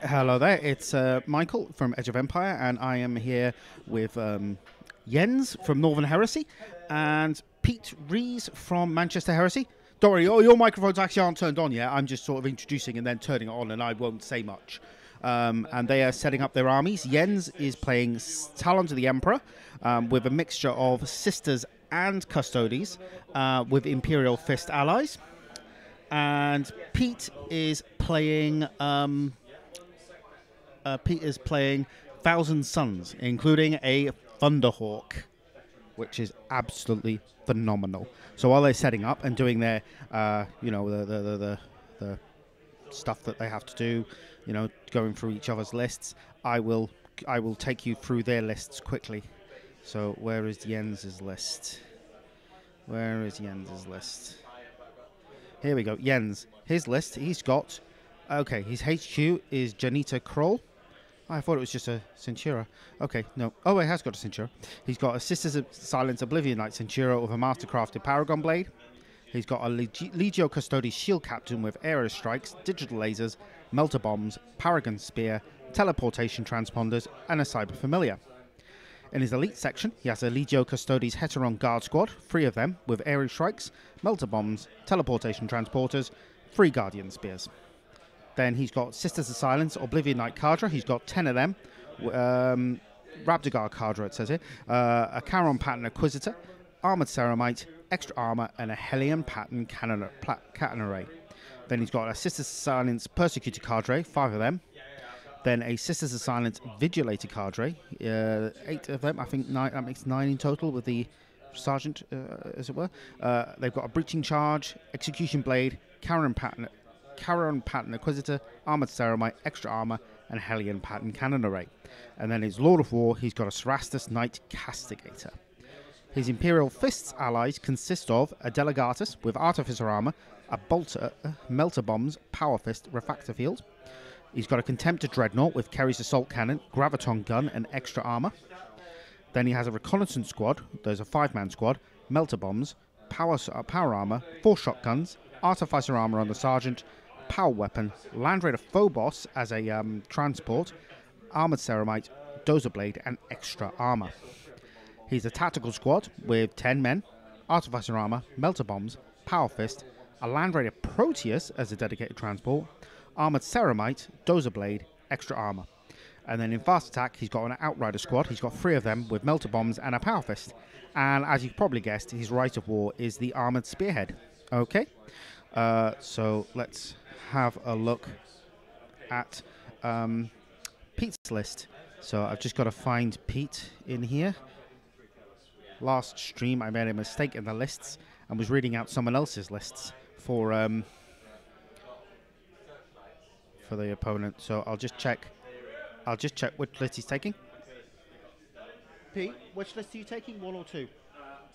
Hello there, it's Michael from Edge of Empire, and I am here with Jens from Northern Heresy and Pete Rees from Manchester Heresy. Don't worry, your microphones actually aren't turned on yet. I'm just sort of introducing and then turning it on, and I won't say much. And they are setting up their armies. Jens is playing Talons of the Emperor with a mixture of Sisters and Custodes with Imperial Fist allies. And Pete is playing Thousand Suns, including a Thunderhawk, which is absolutely phenomenal. So while they're setting up and doing their, the stuff that they have to do, going through each other's lists, I will take you through their lists quickly. So where is Jens's list? Where is Jens's list? Here we go. Jens, his list. He's got. Okay, his HQ is Janita Kroll. I thought it was just a Centura. Okay, no. Oh, he has got a Centura. He's got a Sisters of Silence Oblivion Knight Centura with a Mastercrafted Paragon Blade. He's got a Legio Custodes Shield Captain with Aero Strikes, Digital Lasers, Melter Bombs, Paragon Spear, Teleportation Transponders, and a Cyber Familiar. In his elite section, he has a Legio Custodes Heteron Guard Squad, 3 of them, with Aero Strikes, Melter Bombs, Teleportation Transporters, 3 Guardian Spears. Then he's got Sisters of Silence, Oblivion Knight Cadre. He's got 10 of them. Rabdagar Cadre, it says here. A Charon Pattern Acquisitor, Armored Ceramite, Extra Armor, and a Hellion Pattern Cannon Array. Then he's got a Sisters of Silence Persecutor Cadre, 5 of them. Then a Sisters of Silence Vigilator Cadre, 8 of them. I think 9, that makes 9 in total with the Sergeant, as it were. They've got a Breaching Charge, Execution Blade, Charon Pattern Acquisitor, Armored Ceramite, Extra Armor, and Hellion Pattern Cannon Array. And then his Lord of War, he's got a Cerastus Knight Castigator. His Imperial Fists allies consist of a Delegatus with Artificer Armor, a Bolter, Melter Bombs, Power Fist, Refractor Field. He's got a Contemptor Dreadnought with Kerry's Assault Cannon, Graviton Gun, and Extra Armor. Then he has a Reconnaissance Squad, there's a 5-man squad, Melter Bombs, Power Armor, 4 Shotguns, Artificer Armor on the Sergeant, Power Weapon, Land Raider Phobos as a transport, Armored Ceramite, Dozer Blade, and Extra Armor. He's a tactical squad with 10 men, Artificer Armor, Melter Bombs, Power Fist, a Land Raider Proteus as a dedicated transport, Armored Ceramite, Dozer Blade, Extra Armor. And then in fast attack, he's got an Outrider squad. He's got 3 of them with Melter Bombs and a Power Fist. And as you've probably guessed, his Rite of War is the Armored Spearhead. Okay, so let's have a look at Pete's list. So I've just got to find Pete in here. Last stream I made a mistake in the lists and was reading out someone else's lists for the opponent. So I'll just check which list he's taking. Pete, which list are you taking? 1 or 2? I'm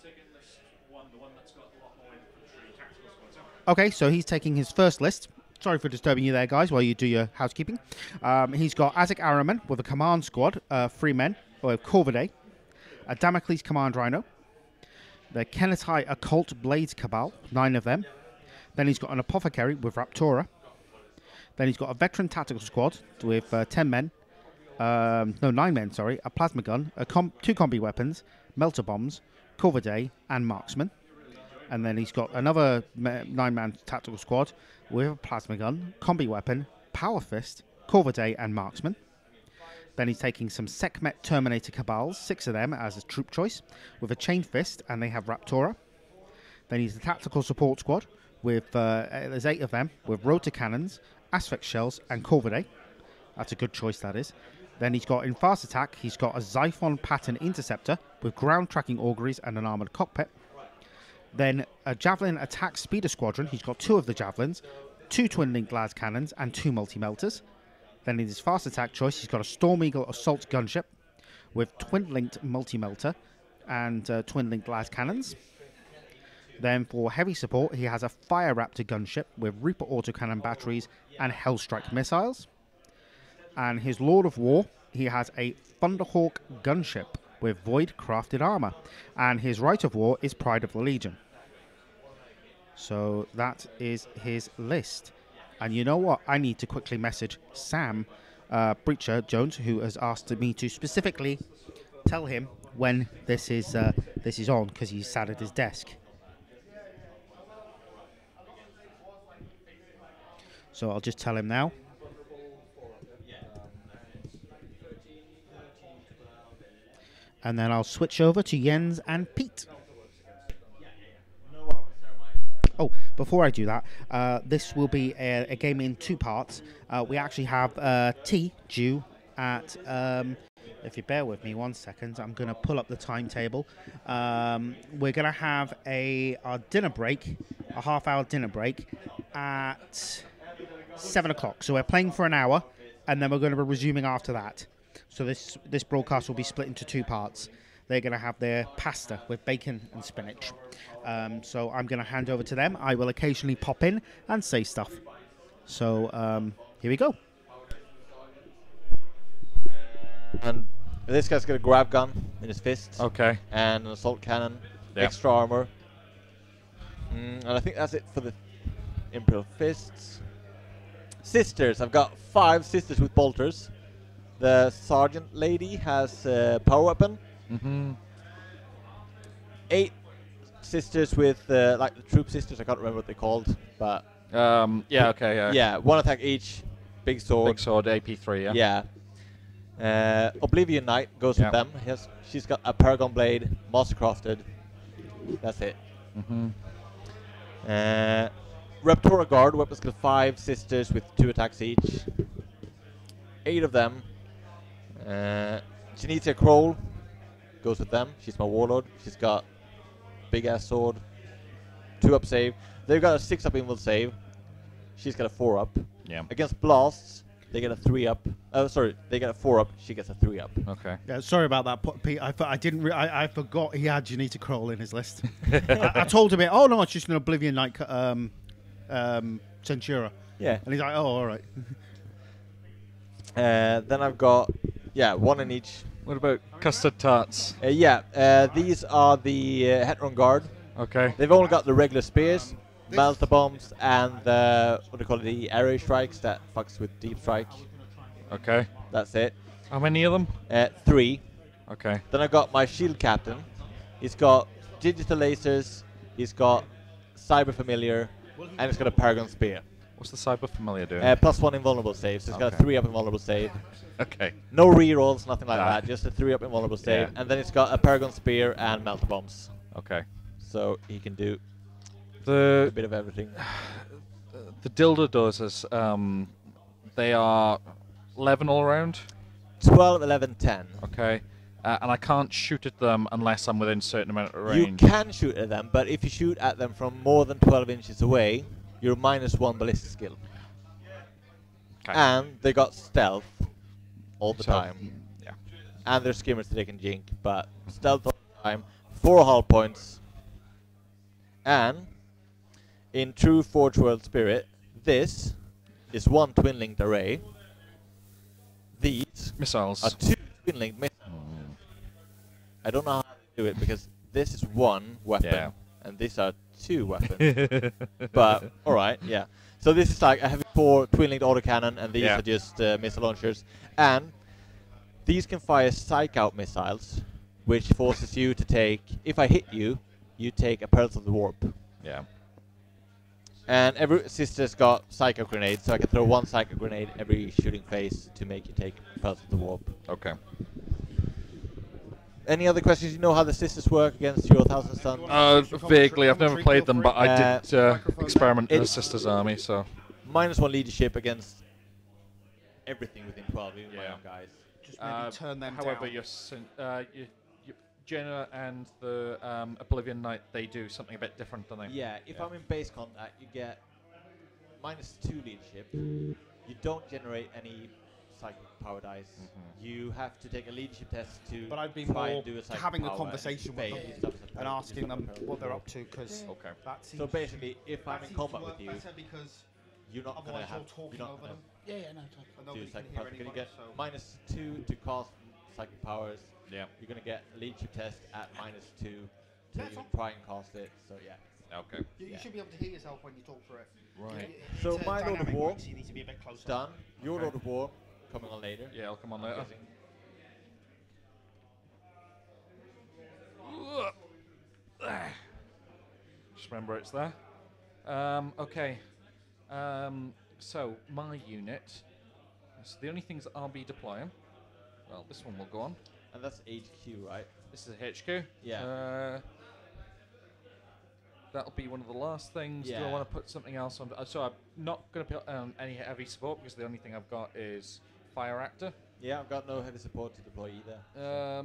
taking list 1, the one that's got a lot more infantry tactical squads. Okay, so he's taking his first list. Sorry for disturbing you there, guys, while you do your housekeeping. He's got Azek Araman with a command squad, 3 men, with Corvidae, a Damocles Command Rhino, the Kenetai Occult Blades Cabal, 9 of them. Then he's got an Apothecary with Raptora. Then he's got a Veteran Tactical Squad with 10 men, 9 men, sorry, a Plasma Gun, 2 Combi Weapons, Melter Bombs, Corvidae, and Marksman. And then he's got another 9-man tactical squad with a Plasma Gun, Combi Weapon, Power Fist, Corvidae, and Marksman. Then he's taking some Sekhmet Terminator Cabals, 6 of them as a troop choice, with a Chain Fist, and they have Raptora. Then he's the Tactical Support Squad, with there's 8 of them, with Rotor Cannons, Aspect Shells, and Corvidae. That's a good choice, that is. Then he's got, in fast attack, he's got a Xiphon Pattern Interceptor, with Ground Tracking Auguries and an Armoured Cockpit. Then a Javelin Attack Speeder Squadron. He's got 2 of the Javelins, 2 Twin-Linked Las Cannons, and 2 Multi-Melters. Then in his fast attack choice, he's got a Storm Eagle Assault Gunship with Twin-Linked Multi-Melter and Twin-Linked Las Cannons. Then for heavy support, he has a Fire Raptor Gunship with Reaper Autocannon Batteries and Hellstrike Missiles. And his Lord of War, he has a Thunderhawk Gunship with Void Crafted Armor. And his Rite of War is Pride of the Legion. So that is his list. And you know what? I need to quickly message Sam Breacher Jones, who has asked me to specifically tell him when this is on, because he's sat at his desk. So I'll just tell him now. And then I'll switch over to Jens and Pete. Oh, before I do that, this will be a game in 2 parts. We actually have tea due at, if you bear with me 1 second, I'm going to pull up the timetable. We're going to have our dinner break, a half-hour dinner break at 7 o'clock. So we're playing for an hour, and then we're going to be resuming after that. So this broadcast will be split into 2 parts. They're going to have their pasta with bacon and spinach. So I'm going to hand over to them. I will occasionally pop in and say stuff. So here we go. And this guy's got a grab gun in his fist. Okay. And an assault cannon. Yeah. Extra armor. And I think that's it for the Imperial Fists. Sisters. I've got 5 sisters with bolters. The sergeant lady has a power weapon. 8 sisters with like the troop sisters. I can't remember what they're called, but yeah, okay, yeah. Yeah, 1 attack each. Big sword. Big sword, AP3, yeah. Yeah. Oblivion Knight goes with them. She's got a Paragon Blade, Mastercrafted. That's it. Raptora Guard, weapons got 5 sisters with 2 attacks each. 8 of them. Janitia Kroll goes with them. She's my warlord. She's got big ass sword. 2-up save. They've got a 6-up invul save. She's got a 4-up. Yeah. Against blasts, they get a 3-up. Oh, sorry, they get a 4-up. She gets a 3-up. Okay. Yeah, sorry about that, Pete. I forgot he had Janita Kroll in his list. I told him, oh no, it's just an Oblivion Knight Centura. Yeah. And he's like, oh, all right. Then I've got, 1 in each. What about custard tarts? These are the Heteron Guard. Okay. They've only got the regular spears, melter bombs, and the, what do you call it, the arrow strikes that fucks with deep strike. Okay. That's it. How many of them? 3. Okay. Then I've got my shield captain. He's got digital lasers, he's got cyber familiar, and he's got a paragon spear. What's the cyber familiar doing? +1 invulnerable save, so he's got a 3-up invulnerable save. Okay. No rerolls, nothing like that, just a 3-up invulnerable save. Yeah. And then it's got a paragon spear and melter bombs. Okay. So he can do a bit of everything. The dildo doses, they are 11 all around? 12, 11, 10. Okay. And I can't shoot at them unless I'm within a certain amount of range. You can shoot at them, but if you shoot at them from more than 12 inches away, you're -1 ballistic skill. Okay. And they got stealth all the time. Yeah. And they're skimmers that they can jink, but stealth all the time. 4 hull points. And in true Forge World spirit, this is 1 twin-linked array. These missiles are 2 twin-linked missiles. I don't know how to do it because this is 1 weapon and these are 2 weapons. But alright, yeah. So this is like a heavy 4 twin-linked autocannon, and these are just missile launchers. And these can fire psych out missiles, which forces you to take, if I hit you, you take a Pearls of the Warp. Yeah. And every sister's got psycho grenades, so I can throw 1 psycho grenade every shooting phase to make you take Pearls of the Warp. Okay. Any other questions? You know how the sisters work against your Thousand Suns? Vaguely. I've never played them, but I did experiment with the Sisters Army, so... -1 leadership against everything within 12, even my own guys. Just maybe turn them however, down. your Jenna and the Oblivion Knight, they do something a bit different, don't they? Yeah, if I'm in base contact, you get -2 leadership. You don't generate any psychic power dice. You have to take a leadership test to But I'd be try more and do a psychic having a power conversation with them and asking them what they're up to, because that seems... So basically, if I'm in combat with you, because you're not going to have... talking over them. Yeah, no. Do psychic powers. You're going to get -2 to cast psychic powers. Yeah. You're going to get a leadership test at -2 to try and cast it. So yeah. Okay. You should be able to hear yourself when you talk for it. Right. So my Lord of War you need to be a bit closer. done. Your Lord of War coming on later. Yeah, I'll come on I'm later. guessing. Just remember it's there. Okay. So my unit. So the only things that I'll be deploying. Well, this one will go on. And that's HQ, right? This is a HQ. Yeah. That'll be one of the last things. Do I Yeah. want to put something else on? So I'm not going to put any heavy support because the only thing I've got is fire actor. Yeah, I've got no heavy support to deploy either.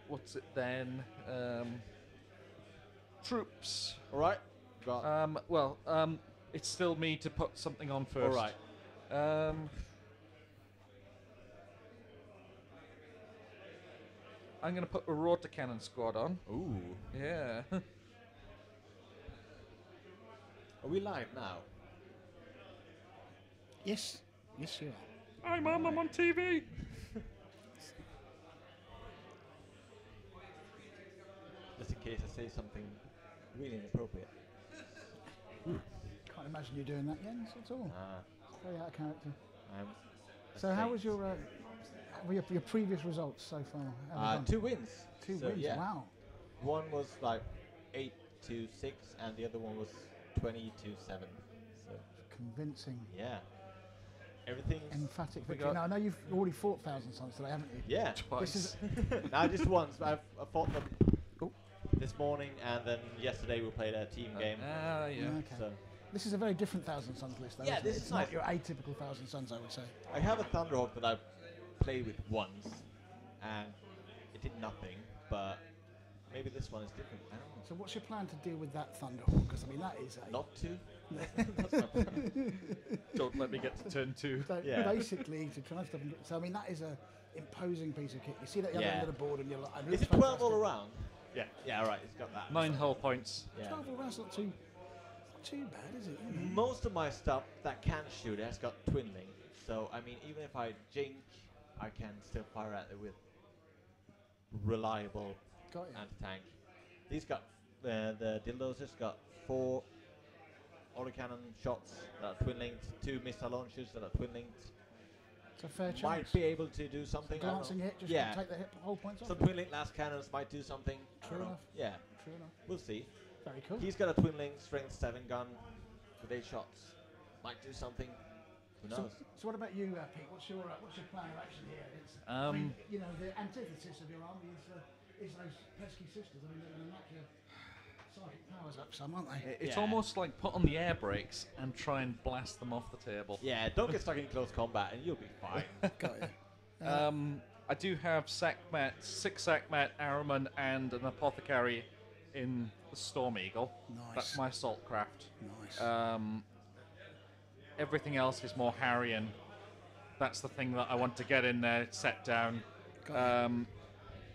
What's it then? Troops. All right. Got. It's still me to put something on first. All right. I'm going to put a rotor cannon squad on. Ooh. Yeah. Are we live now? Yes. Yes, you are. Hi, Mum. I'm on TV. Just in case I say something really inappropriate. Can't imagine you doing that, Jens, at all. Very out of character. I'm So how was your previous results so far? How have you 2 wins. done? 2 So, wins, yeah. wow. One was like 8-6, and the other one was 20-7. So Convincing, yeah, everything's emphatic We victory. got- Now, I know you've already fought Thousand Suns today, haven't you? yeah. Twice. This is Now just once. I fought them Oh. this morning, and then yesterday we played a team game. Yeah. Okay. So This is a very different Thousand Suns list, though. Yeah, isn't this it? is It's nice. not your atypical Thousand Suns, I would say. I have a Thunderhawk that I've played with once, and it did nothing. But maybe this one is different. I don't know. So, what's your plan to deal with that Thunderhawk? Because I mean, that is a Not to. That's my plan. Don't let me get to turn 2. so Yeah. basically to try stuff. And so, I mean, that is a imposing piece of kit. You see that the other Yeah. end of the board, and you're like, I Is it 12 all around? Yeah. Yeah, right. It's got that. 9 hull points. Yeah. 12 all round's not too bad, is it? You know? Most of my stuff that can shoot has got twin link. So I mean, even if I jink, I can still fire at it with reliable Got you. anti-tank. These got the dildos has got 4 autocannon shots that are twin linked, 2 missile launchers that are twin linked. It's a fair chance. Might be able to do something. I don't Glancing know. hit, just yeah. take the hit whole points off. Some twin link last cannons might do something. I True don't know. enough. Yeah, True enough. we'll see. Very cool. He's got a twin link strength 7 gun with 8 shots. Might do something. Who So, knows? so what about you, Pete? What's your plan of action here? It's, I Um, mean, you know, the antithesis of your army is those pesky sisters. I mean, they're going to knock your psychic powers up some, aren't they? It's Yeah. almost like put on the air brakes and try and blast them off the table. Yeah, don't get stuck in close combat and you'll be fine. Got you. I do have 6 Sackmat, Arrowman, and an Apothecary in the Storm Eagle. Nice. That's my assault craft. Nice. Everything else is more Harrian. That's the thing that I want to get in there, set down. Got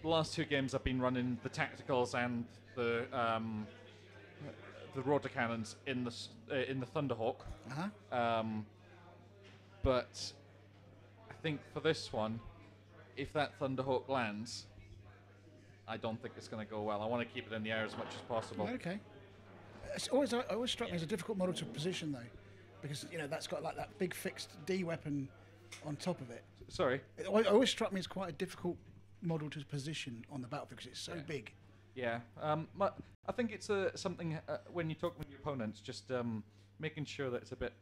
The last 2 games I've been running the tacticals and the rotor cannons in the Thunderhawk. Uh-huh. But I think for this one, if that Thunderhawk lands, I don't think it's going to go well. I want to keep it in the air as much as possible. Okay. It always struck me as a difficult model to position, though, because, you know, that's got like that big fixed D weapon on top of it. Sorry. It always struck me as quite a difficult model to position on the battlefield because it's so big. Yeah. I think it's something when you talk with your opponents, just making sure that it's a bit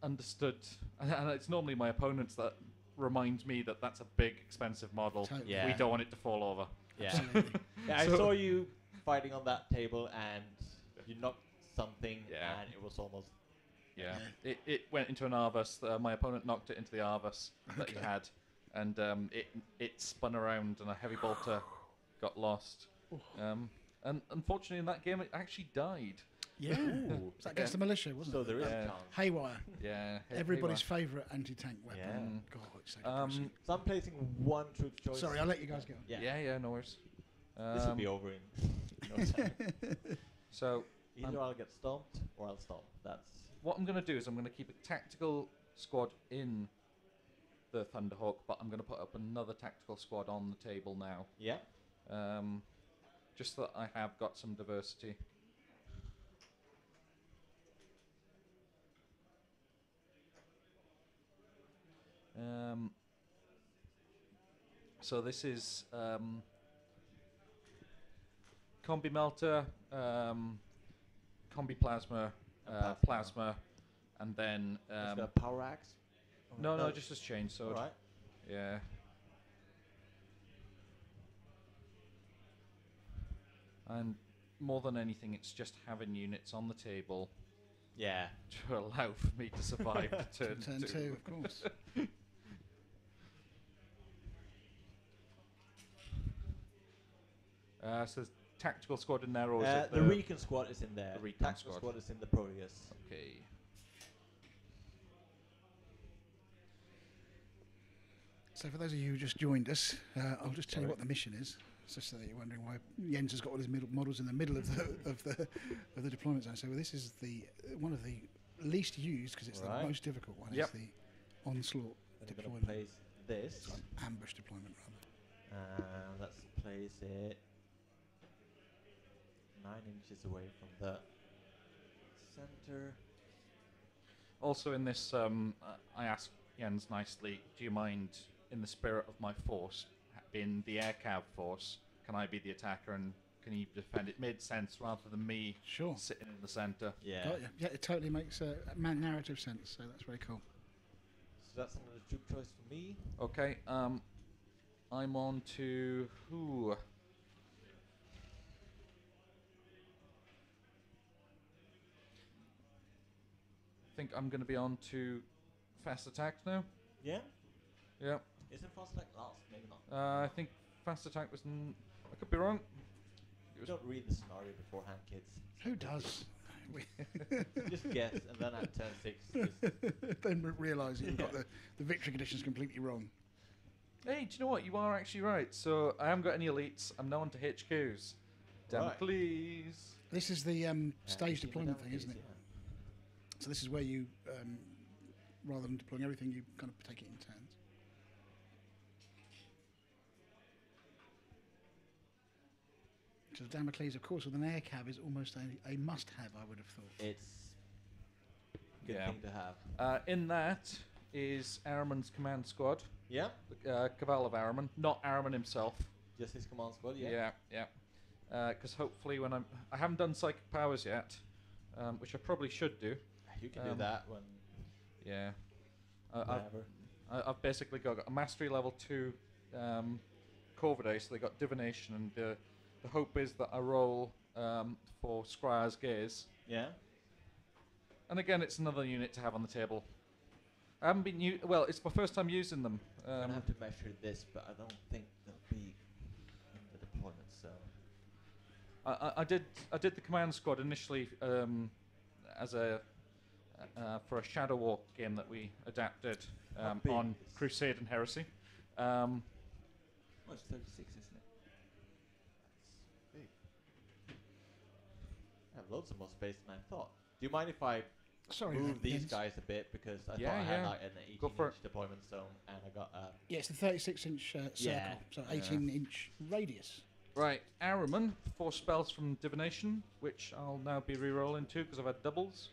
understood. And it's normally my opponents that remind me that that's a big, expensive model. Totally. Yeah. We don't want it to fall over. Yeah. Absolutely. Yeah, I So- saw you fighting on that table and you knocked something Yeah. and it was almost. Yeah. It went into an Arvus. My opponent knocked it into the Arvus that he had, and it spun around, and a heavy bolter got lost. And unfortunately, in that game, it actually died. Yeah. Was that against the militia, wasn't So it? there is Yeah. a chance. Haywire. Yeah. Everybody's favourite anti-tank weapon. Yeah. God, it's so depressing. So I'm placing 1 troop choice. Sorry, I'll let you guys go on. Yeah. Yeah, no worries. This will be over in no time. So Either I'll get stomped or I'll stomp. That's what I'm going to do is I'm going to keep a tactical squad in the Thunderhawk, but I'm going to put up another tactical squad on the table now, yeah. just so that I have got some diversity. So this is combi melter, combi plasma, plasma, and then Is there a power axe? no, just as chainsaw. Alright. Yeah. And more than anything, it's just having units on the table Yeah. to allow for me to survive to turn, Turn two, of course. So there's tactical squad in there, or is it The Recon squad is in there. The Recon Tactical squad. squad is in the Proteus. Okay. So for those of you who just joined us, I'll just tell you what the mission is, just so that you're wondering why Jens has got all his models in the middle of the deployment zone. So this is the one of the least used because it's Right. the most difficult one. Yep. It's the onslaught Then you're deployment. going to place this. It's an ambush deployment rather. Let's place it 9 inches away from the center. Also in this, I asked Jens nicely, do you mind, in the spirit of my force, being the air cav force, can I be the attacker and can you defend? It made sense rather than me Sure. sitting in the centre. Yeah. Got you. Yeah, it totally makes narrative sense. So that's very cool. So that's another troop choice for me. Okay, I'm on to who? I think I'm going to be on to fast attacks now. Yeah. Yeah, Isn't fast like last? Maybe not. I think fast attack was. I could be wrong. You don't read the scenario beforehand, kids. Who does? Just guess, and then at turn 6, just Then realise you've got the victory conditions completely wrong. Hey, do you know what? You are actually right. So I haven't got any elites. I'm now on to HQs. Damn it, Right. please. This is the stage deployment thing, Yeah. isn't it? So this is where you, rather than deploying everything, you kind of take it in turns. So Damocles, of course, with an air cab is almost a must-have, I would have thought. It's a good Yeah. thing to have. In that is Araman's command squad. Yeah. Cabal of Araman, not Araman himself. Just his command squad. Yeah. Yeah. Because hopefully when I haven't done psychic powers yet, which I probably should do. You can do that when. Yeah. Whenever. I've basically got a mastery level 2 Corvidae, so they got divination, and the hope is that I roll for Scryer's Gaze. Yeah. And again, it's another unit to have on the table. I haven't been well, it's my first time using them. I'm gonna have to measure this, but I don't think they'll be in the deployment. So. I did the command squad initially as a for a Shadow Walk game that we adapted How big on is- Crusade and Heresy. Oh, it's 36, isn't it? That's big. I have loads of more space than I thought. Do you mind if I Sorry, move these Jens. guys a bit, because I Yeah, thought I had yeah. like an Go for 18-inch deployment zone, and I got Yeah, it's the 36-inch circle, Yeah. so 18-inch radius. Right, Araman, 4 spells from Divination, which I'll now be re-rolling too because I've had doubles.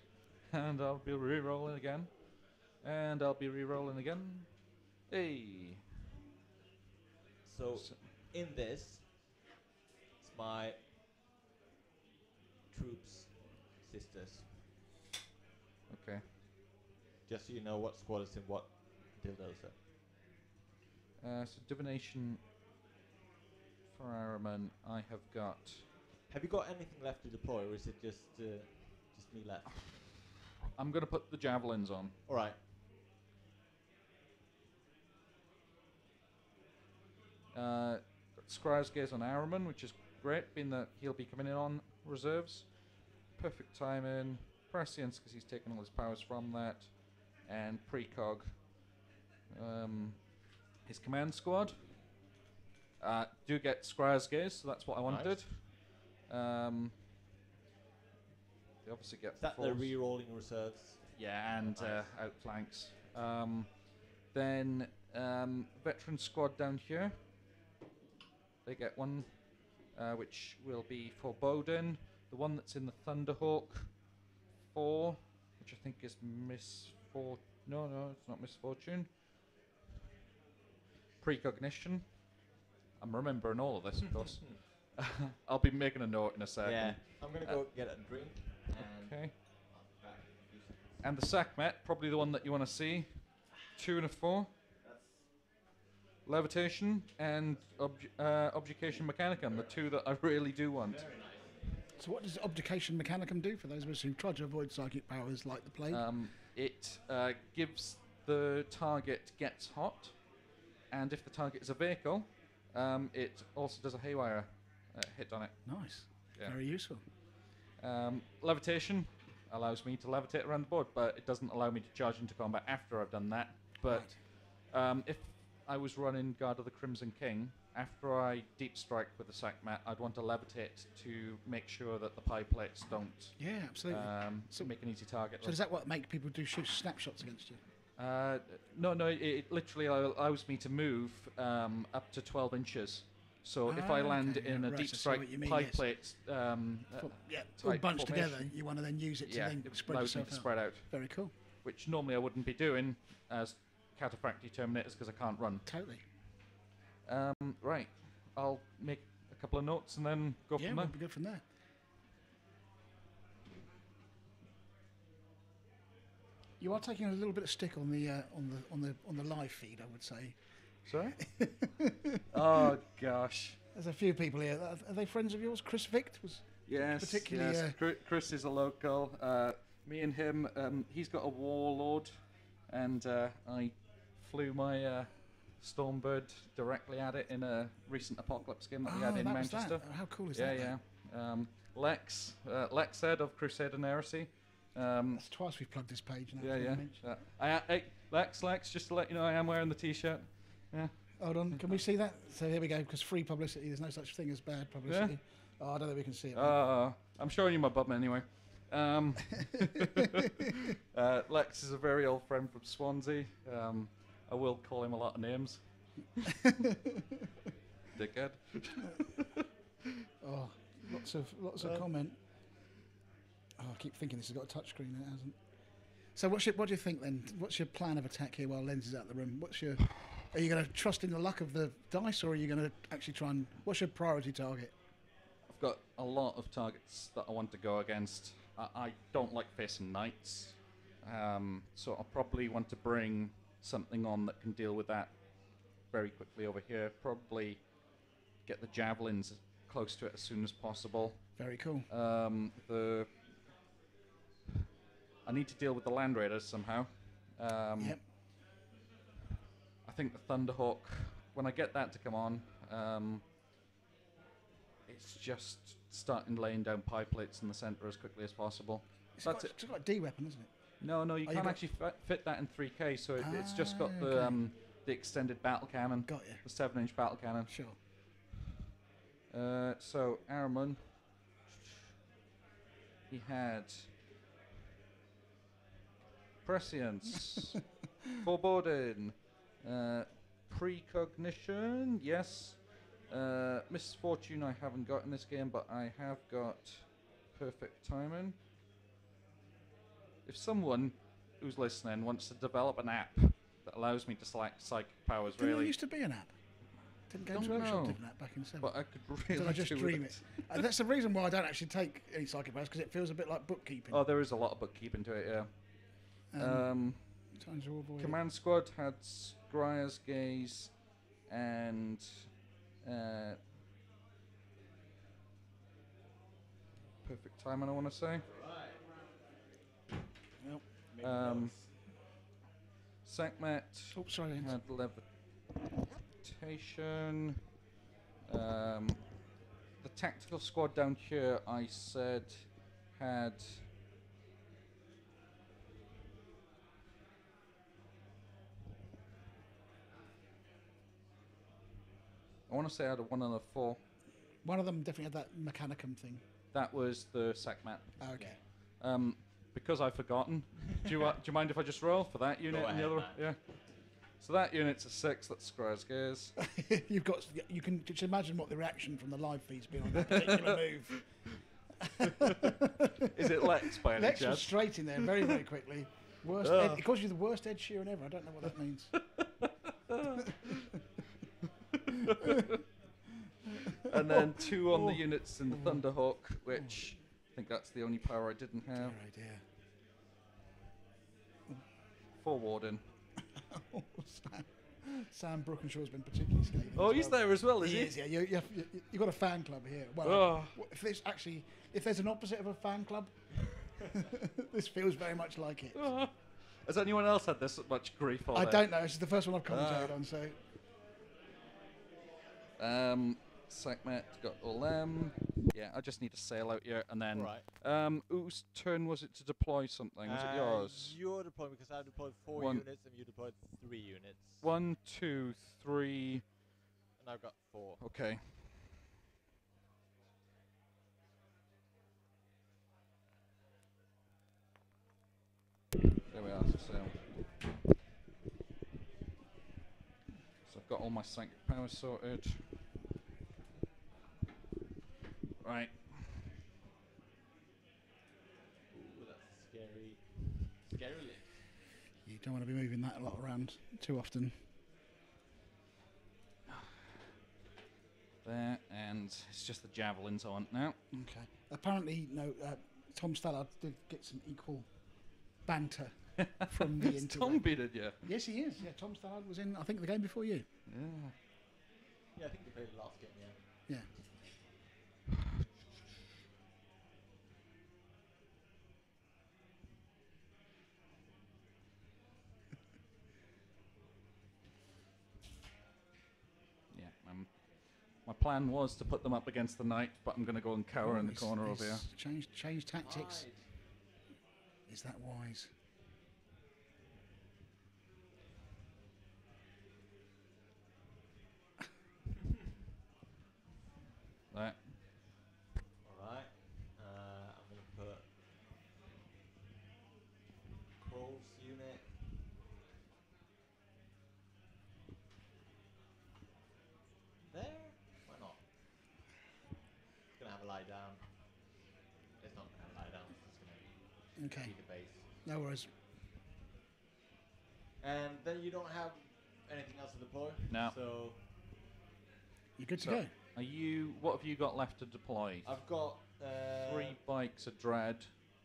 And I'll be re-rolling again. And I'll be re-rolling again. Hey! So So- in this, it's my troops, sisters. Okay. Just so you know what squad is in what dildos are. So Divination for Araman, I have got... Have you got anything left to deploy, or is it just me left? I'm going to put the Javelins on. All right. Got Scryer's Gaze on Araman, which is great, being that he'll be coming in on reserves. Perfect timing. Prescience, because he's taking all his powers from that. And Precog. His command squad. Do get Scryer's Gaze, so that's what I wanted. They obviously get Is that the force. re-rolling reserves? Yeah, and Nice. outflanks. Then veteran squad down here. They get one, which will be for Bowden. The one that's in the Thunderhawk 4, which I think is Misfortune. No, it's not Misfortune. Precognition. I'm remembering all of this, of course. I'll be making a note in a second. Yeah. I'm gonna go get a drink. And Okay. And the sack mat, probably the one that you want to see. 2 and a 4. Levitation and Obfuscation Mechanicum, the 2 that I really do want. So what does Obfuscation Mechanicum do for those of us who try to avoid psychic powers like the plague? It gives the target gets hot, and if the target is a vehicle, it also does a haywire hit on it. Nice. Yeah. Very useful. Levitation allows me to levitate around the board, but it doesn't allow me to charge into combat after I've done that. But if I was running Guard of the Crimson King, after I deep strike with the sack mat, I'd want to levitate to make sure that the pie plates don't Yeah, absolutely. so make an easy target. So does that what make people do shoot snapshots against you? No, it literally allows me to move up to 12 inches. So if I land okay, in yeah, a right, deep so I see strike what you mean, pie yes. plate, Yeah, all type bunched together. formation. You want to then use it to yeah, then it spread allows me yourself to out. spread out, Very cool. which normally I wouldn't be doing as cataphractii terminators because I can't run. Totally. Right, I'll make a couple of notes and then go Yeah, from we'll there. be good from there. You are taking a little bit of stick on the live feed, I would say. Sorry? Oh gosh. There's a few people here. Are they friends of yours? Chris Vict was. Yes, Particularly, yes. Chris is a local. Me and him, he's got a warlord, and I flew my Stormbird directly at it in a recent Apocalypse game that we had in that was Manchester. that. How cool is Yeah, that? yeah. Lex said of Crusade and Heresy. That's twice we've plugged this page now. Yeah, for yeah. mention. Hey, Lex, just to let you know, I am wearing the T-shirt. Yeah. Hold on, can we see that? So here we go, because free publicity, there's no such thing as bad publicity. Oh, I don't think we can see it. I'm showing you my bum anyway. Lex is a very old friend from Swansea. I will call him a lot of names. Dickhead. Oh, lots of comment. Oh, I keep thinking this has got a touchscreen and it hasn't. So what do you think then? What's your plan of attack here while Lens is out of the room? Are you going to trust in the luck of the dice, or are you going to actually try and... What's your priority target? I've got a lot of targets that I want to go against. I don't like facing knights, so I'll probably want to bring something on that can deal with that very quickly over here. Probably get the javelins close to it as soon as possible. Very cool. I need to deal with the Land Raiders somehow. Yep. I think the Thunderhawk, when I get that to come on, it's just starting laying down pie plates in the centre as quickly as possible. It's That's it's like D weapon, isn't it? No, you you can't got- actually fit that in 3K, so it's just got okay. the extended battle cannon, Got you. the 7-inch battle cannon. Sure. So Araman, he had prescience, foreboding, precognition, yes. Misfortune I haven't got in this game, but I have got perfect timing. If someone who's listening wants to develop an app that allows me to select psychic powers, Didn't there really, used to be an app? Didn't Games Don't Workshop know. did an app back in the 70s? but I could really Did I just do with dream it? That's the reason why I don't actually take any psychic powers, because it feels a bit like bookkeeping. Oh, there is a lot of bookkeeping to it, yeah. Times are all void. Command Squad had Scryer's Gaze and perfect timing, I want to say. Yep. Sekhmet Oh, sorry. Ian. had levitation. The tactical squad down here, I said, had. I want to say I had a 1 and a 4. One of them definitely had that Mechanicum thing. That was the Sekhmet. Oh, okay. Because I've forgotten, do you mind if I just roll for that unit and the other? Yeah. So that unit's a 6. That's Scryer's Gaze. You can just imagine what the reaction from the live feed's been on that particular move. Is it Lex by any Lex was chance? straight in there very, very quickly. It calls you the worst Ed Sheeran ever. I don't know what that means. And then 2 on the units in the Thunderhawk, which I think that's the only power I didn't have. Dear, oh dear. 4 Warden. Oh, Sam Brookenshaw's been particularly scathing. Oh, as he's well. there as well, is He he? is, yeah. You've got a fan club here. Well, Oh. if there's an opposite of a fan club, this feels very much like it. Oh. Has anyone else had this much grief on I it? don't know. This is the first one I've commentated on, so. Sackmet got all them. Yeah, I just need to sail out here, and then. Right. Whose turn was it to deploy something? Was it yours? You're deploying because I deployed 4 One. units and you deployed 3 units. 1, 2, 3. And I've got 4. Okay. There we are. So I've got all my psychic powers sorted. Right. Ooh, that's scary. Scary list. You don't want to be moving that a lot around too often. There, and it's just the javelins I want now. Okay. Apparently, no. Tom Stallard did get some equal banter from the It's interweb. Tom beated you. Yes, he is. Yeah, Tom Stallard was in, I think, the game before you. Yeah. Yeah, I think we played the last game, yeah. Yeah. Yeah. My plan was to put them up against the knight, but I'm going to go and cower in the He's- corner over here. he's Change tactics. Right. Is that wise? There. Alright. I'm going to put Kroll's unit. There? Why not? It's going to have a lie down. It's not going to have a lie down. It's going to Okay. be the base. No worries. And then you don't have anything else to deploy? No. So You're good to So- go. Are you? What have you got left to deploy? I've got 3 bikes, a dread.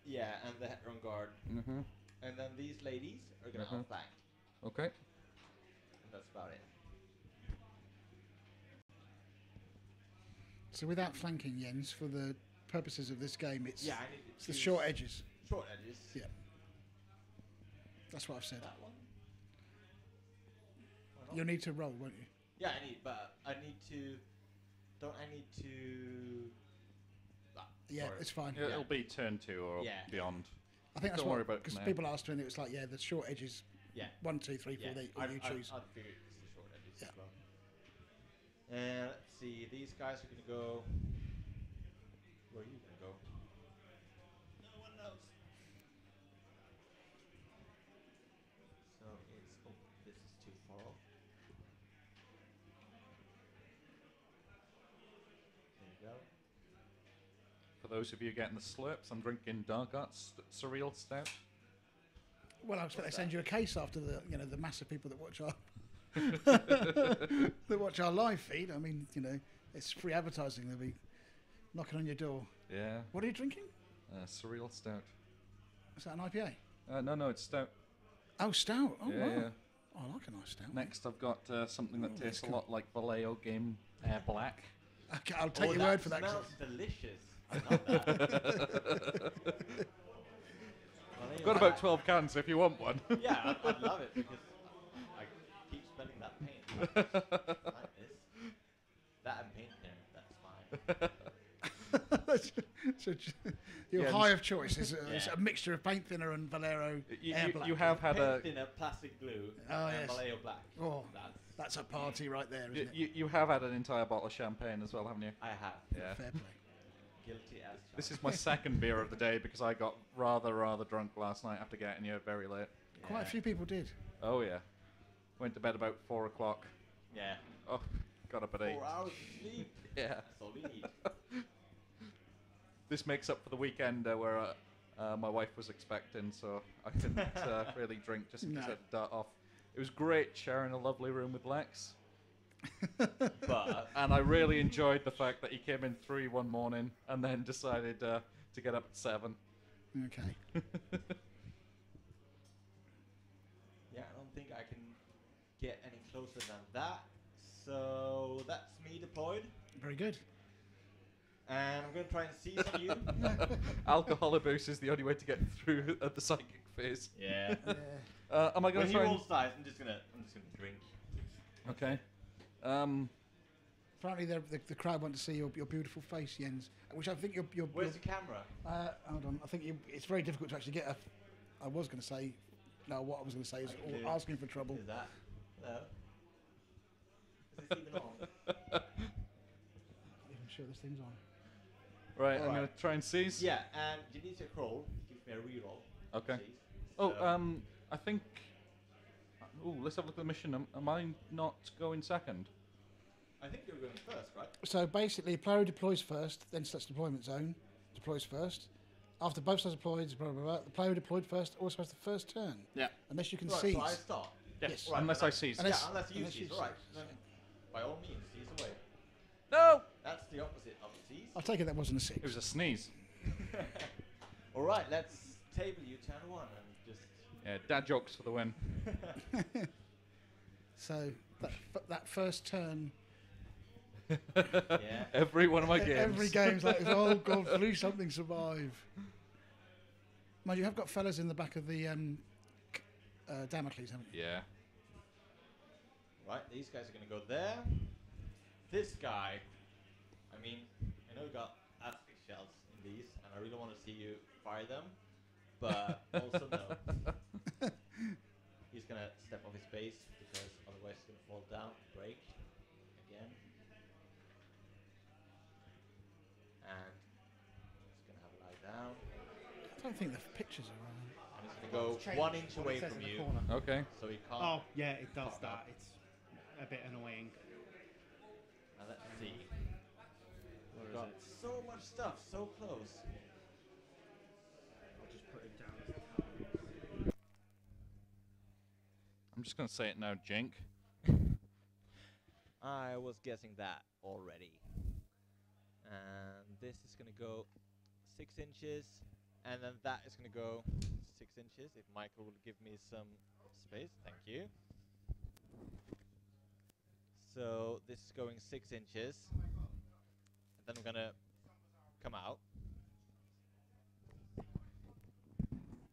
Yeah, and the Heteron Guard. Mm-hmm. And then these ladies are going to Mhm. outflank. Okay. And that's about it. So without flanking, Jens, for the purposes of this game, it's, Yeah, I need it's the short edges. Short edges. Yeah. That's what I've said. That one. Why not? You'll need to roll, won't you? Yeah, I need, but I need to. Don't I need to? Ah, Yeah, sorry. it's fine. Yeah, it'll be turn 2 or Yeah. beyond. I think that's Don't worry what, about it because now. people asked when it was like, yeah, the short edges, Yeah. 1, 2, 3, 4, Yeah. they, I'd, you I'd, choose. I'd figure it's the short edges Yeah. as well. And let's see, these guys are gonna go. Where are you gonna go? No one knows. So it's. Oh, this is too far off. There you go. For those of you getting the slurps, I'm drinking Dark Arts Surreal Stout. Well, I expect they send you a case after the massive people that watch our that watch our live feed. I mean, it's free advertising. They'll be knocking on your door. Yeah. What are you drinking? Surreal Stout. Is that an IPA? No, it's stout. Oh, stout. Oh, Yeah, wow. yeah. Oh, I like a nice stout. Next, I've got something that Oh, tastes that's a lot like Vallejo Game Black. Okay, I'll take your word for that. 'cause Smells delicious. I love that. I've got about 12 cans if you want one. Yeah, I'd love it because I keep spending that paint. Like this. That and paint there, that's fine. So your Yeah, high of choice is it's Yeah. a mixture of paint thinner and Valero Air Black. You have had a Paint thinner, plastic glue, Oh, and yes. Vallejo black. Oh, That's that's a party right there, isn't it? you have had an entire bottle of champagne as well, haven't you? I have. Yeah. Fair play. Guilty as charged. This is my second beer of the day because I got rather drunk last night after getting here very late. Quite a few people did. Oh yeah. Went to bed about 4 o'clock. Yeah. Oh, got up at 8. 4 hours of sleep. Yeah. That's all we need. This makes up for the weekend where my wife was expecting, so I couldn't really drink just because No. I had to dart off. It was great sharing a lovely room with Lex. but And I really enjoyed the fact that he came in 3 one morning and then decided to get up at 7. Okay. yeah, I don't think I can get any closer than that. So that's me deployed, Very good. and I'm gonna try and seize on you. Alcohol abuse is the only way to get through at the psychic phase. Yeah. Yeah. Am I going When to he try? rolls dice, I'm just gonna drink. Okay. Apparently, the crowd want to see your beautiful face, Jens. Which I think you're Where's the camera? hold on. I think it's very difficult to actually get a. I was going to say. No, what I was going to say is asking for trouble. Is that? Hello? Is this even on? I'm not even sure this thing's on. Right, I'm Alright. going to try and seize. Yeah, and you need to roll. Give me a reroll. Okay. Please. Oh, So- I think. Oh, let's have a look at the mission. Am I not going second? I think you're going first, right? So basically, a player who deploys first, then selects deployment zone, deploys first. After both sides deployed, blah, blah, blah, the player who deployed first also has the first turn. Yeah. Unless you can Right, seize. so I start. Yes. Right, Unless but I seize. Unless- yeah, unless you unless seize. you Alright. seize. Then by all means, seize away. No! That's the opposite of seize. I'll take it that wasn't a 6. It was a sneeze. Alright, let's table you turn 1 and just. Yeah, dad jokes for the win. So that first turn, Yeah. Every one of my games. every game's like, oh god, please something survive. Mind you, have got fellas in the back of the Damocles, haven't you? Yeah. Right, these guys are gonna go there. This guy, I mean, I know you got Aztec shells in these, and I really want to see you fire them, but also no. He's gonna step off his base because otherwise he's gonna fall down, break again, and he's gonna have a lie down, I don't think the pictures are on. and he's gonna go 1 inch away from you, Okay. so he can't. Oh, yeah, it does Pop that. up. It's a bit annoying. Now let's see. Where We've is got it? so much stuff, so close. I'll just put it down. I'm just going to say it now, Jink. I was guessing that already. And this is gonna go 6 inches, and then that is gonna go 6 inches. If Michael will give me some space, thank you. So this is going 6 inches, and then I'm gonna come out.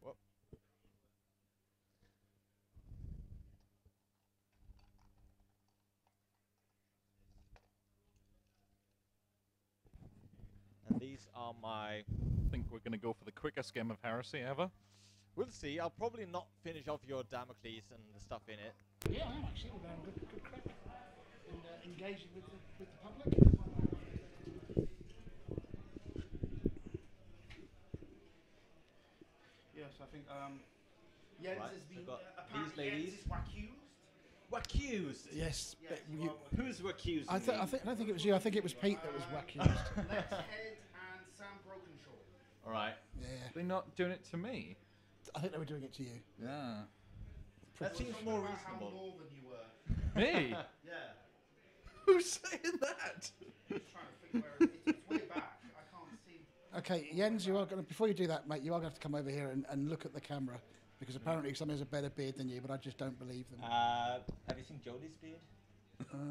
Whoop. And these are my. I think we're going to go for the quickest game of Heresy ever. We'll see. I'll probably not finish off your Damocles and the stuff in it. Yeah, I am actually. We're having good crack and engaging with the public. Yes, I think Jens Right, has so been got apparently these ladies. Jens is accused. Accused. Yes, Yes, but you are. Who's accused? I don't think it was you. I think it was Pete that was accused. Let's Head and Sam Brokenshaw. All right. Yeah, They're not doing it to me. I think they were doing it to you. Yeah. That seems Something more about how reasonable. northern you were. Me? Yeah. Who's saying that? Just trying to figure where it's way back. I can't see. Okay, Jens, you are going to, before you do that, mate, you are going to have to come over here and look at the camera, because apparently someone has a better beard than you, but I just don't believe them. Have you seen Jodie's beard?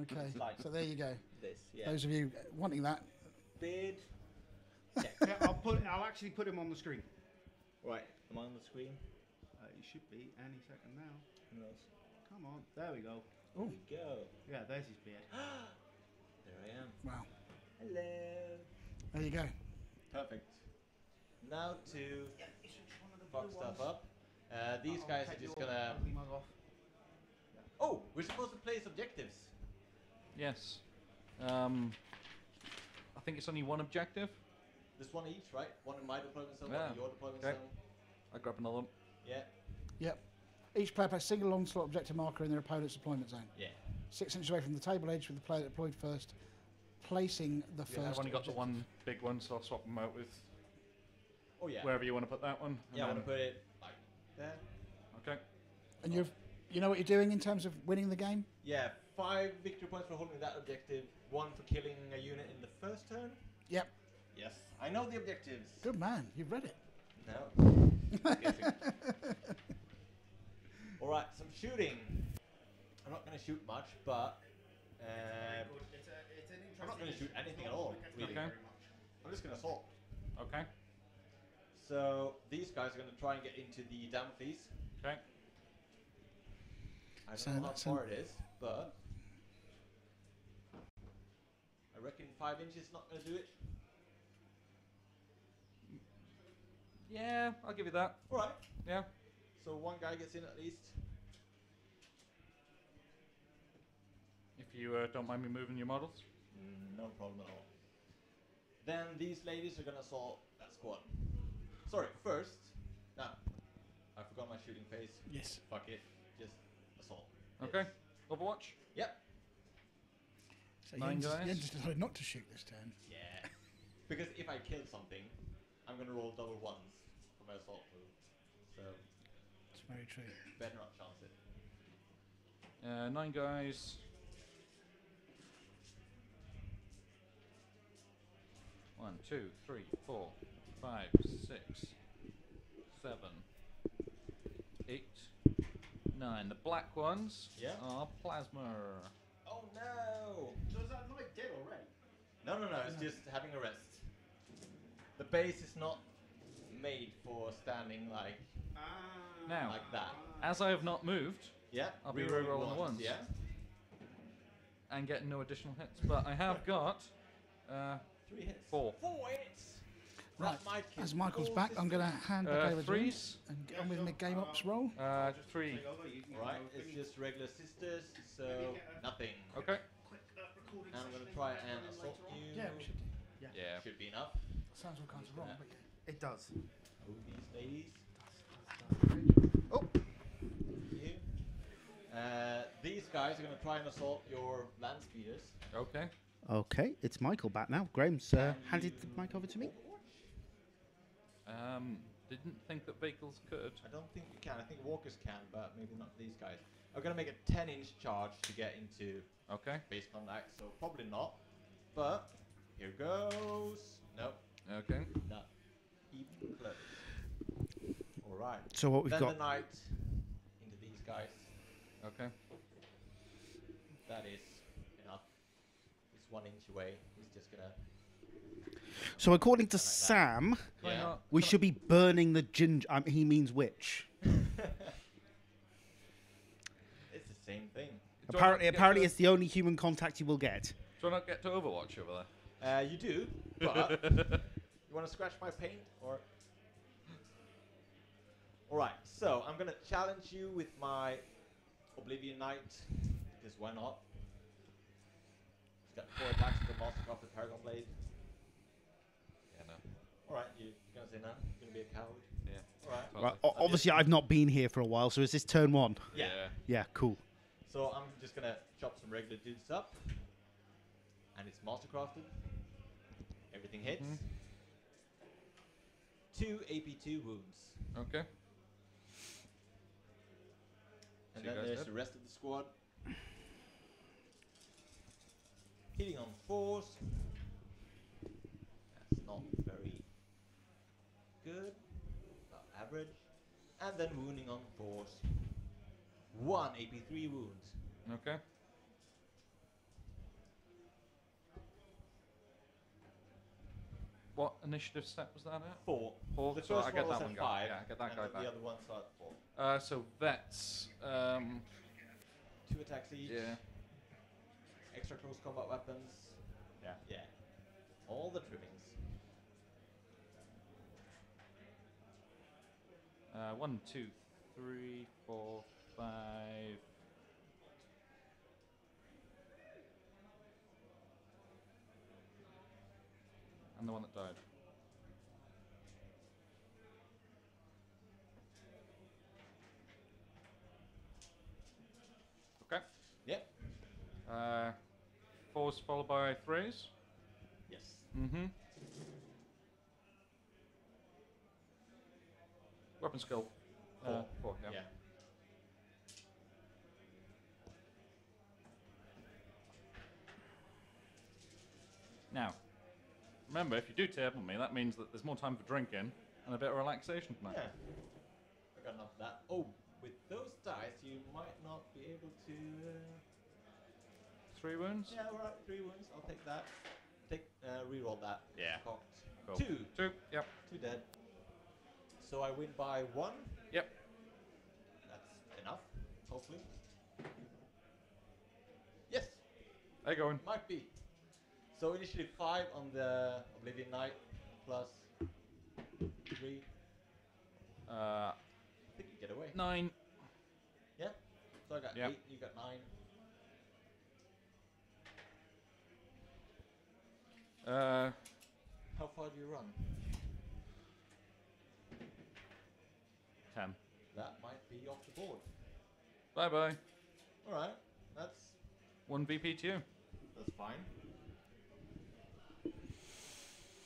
Okay, like- so there you go. This, yeah. Those of you wanting that, Beard. Yeah, I'll actually put him on the screen. Right. I'm on the screen. He should be any second now. Who knows? Come on, there we go. Here we go. Yeah, there's his beard. There I am. wow, Hello. there you go. Perfect. Now to fuck stuff up. These guys are just gonna. Oh, we're supposed to place objectives. Yes. I think it's only one objective. There's one each, right? One in my deployment zone, one Yeah. in your deployment Okay. zone. I grab another one. Yeah. Yep. Each player places a single onslaught objective marker in their opponent's deployment zone. Yeah. 6 inches away from the table edge with the player deployed first, placing the Yeah, I've first only got the objective. one big one, so I'll swap them out with Oh yeah. wherever you want to put that one. Yeah, I and want to put it like there. Okay. And you know what you're doing in terms of winning the game? Yeah, 5 victory points for holding that objective, 1 for killing a unit in the first turn. Yep. Yes, I know the objectives. Good man. You've read it. No. Guessing. All right, some shooting. I'm not going to shoot much, but I'm not going to shoot anything at all, really. Okay. I'm just going to assault. Okay. So these guys are going to try and get into the Damocles. Okay. I So don't know how that's far it is, but I reckon 5 inches not going to do it. Yeah, I'll give you that. All right. Yeah. So one guy gets in at least. If you don't mind me moving your models. No problem at all. Then these ladies are going to assault that squad. Sorry, first. No. I forgot my shooting phase. Yes. Fuck it. Just assault. Okay. Overwatch. Yep. So 9 Jens guys. Jens decided not to shoot this turn. Yeah. Because if I kill something, I'm going to roll double ones for my assault move. So, It's very true. better not chance it. 9 guys. 1, 2, 3, 4, 5, 6, 7, 8, 9. The black ones Yeah. are plasma. Oh no! So is that knight dead already? No, it's just having a rest. The base is not made for standing like Now, like that. as I have not moved Yeah. I'll be Rerolling rerolling the ones. Yeah. and getting no additional hits, but I have got 3 hits. 4. 4 hits. Right. That might kill As Michael's all back, I'm going to hand back over to him threes. and get on with my game ops roll. 3. Right, it's just regular sisters, so nothing. Okay. And I'm gonna try and assault you. Yeah, we should do. Yeah. Should be enough. Sounds all kinds of wrong, but It does. Oh, these ladies. Oh. You. These guys are gonna try and assault your land speeders. Okay. Okay, it's Michael back now. Graham's handed the mic over to me. Didn't think that vehicles could. I don't think you can. I think walkers can, but maybe not these guys. I'm gonna make a 10-inch charge to get into Okay. base contact, so probably not. But here goes. Nope, Okay. not even close. All right. So what we've Then got? the knight into these guys. Okay. That is enough. It's 1 inch away. He's just gonna. So according to Like that. Sam, Can I not- we can I- should be burning the ginger. He means witch. It's the same thing. Do I not get Apparently, to- it's the only human contact you will get. Do I not get to Overwatch over You do, but there? you want to scratch my paint or? All right. So I'm gonna challenge you with my Oblivion Knight because why not? He's got 4 attacks with the Master of the Paragon Blade. Yeah, no. All right, you're gonna say no? You're gonna be a coward? Yeah. All right. Totally. Right, obviously, I've not been here for a while, so is this turn 1? Yeah. Yeah, cool. So I'm just gonna chop some regular dudes up, and it's mastercrafted. Everything hits. Mhm. 2 AP2 wounds, Okay. and So you then guys there's dead? the rest of the squad. Hitting on 4s. That's not very good. About average. And then wounding on 4s. 1 AP3 wounds. Okay. What initiative step was that at? 4. 4. The So first I get one was that at one 5. guy. Yeah, I get that and guy then back. the other ones are at 4. So vets. 2 attacks each. Yeah. Extra close combat weapons. Yeah. Yeah. All the trimmings. 1, 2, 3, 4, 5. And the one that died. Okay. Yep. 4s followed by 3s. Yes. Mm-hmm. Weapon skill. 4. 4, yeah. Yeah. Now, remember, if you do table me, that means that there's more time for drinking and a bit of relaxation tonight. Yeah. I got enough of that. Oh, with those dice, you might not be able to. 3 wounds? Yeah, all right, 3 wounds. I'll take that. Reroll that. Yeah. Cocked. Cool. 2. 2, yep. 2 dead. So I win by 1. Yep. That's enough, hopefully. Yes, How you going? might be. So initiative 5 on the Oblivion Knight plus 3. I think you get away. 9. Yeah. So I got Yep. 8. You got 9. How far do you run? 10. That might be off the board. Bye bye. All right. That's 1 VP to you. fine. These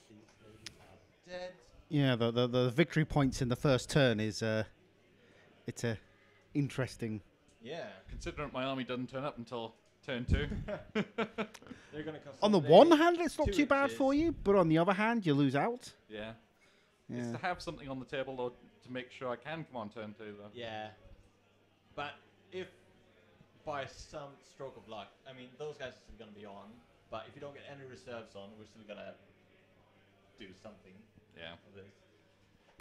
ladies are dead. Yeah, the victory points in the first turn is it's a interesting. Yeah. Considering my army doesn't turn up until turn 2. They're gonna On the consolidate one hand, it's not 2 too bad inches. for you, but on the other hand, you lose out. Yeah. It's Yeah. to have something on the table though, to make sure I can come on turn 2 though. Yeah. But if by some stroke of luck, I mean, those guys are still gonna be on. But if you don't get any reserves on, we're still gonna do something Yeah. with this.